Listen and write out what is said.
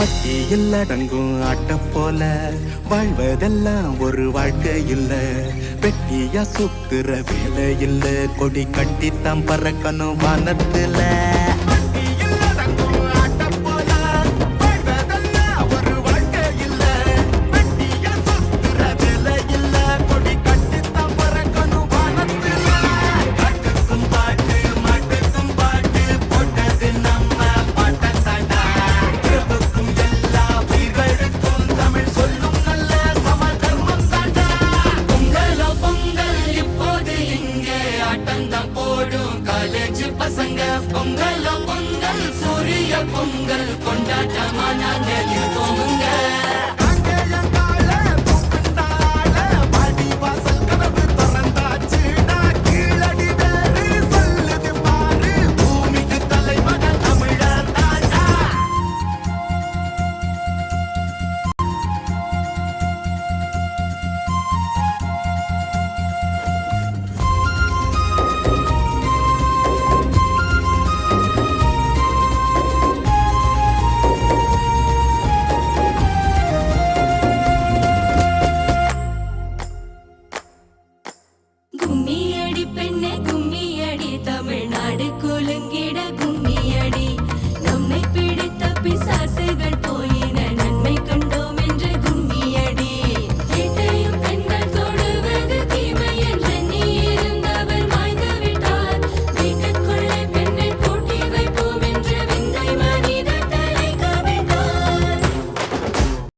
பட்டியில் அடங்கும் ஆட்ட போல வாழ்வதெல்லாம் ஒரு வாழ்க்கை இல்ல. வெட்டியா சுத்துற வேலை இல்ல, கொடி கட்டித்தான் பறக்கணும் வானத்துல. பசங்க பொங்கல் பொங்கல் சூரிய பொங்கல் கொண்டாட்டமா நாங்க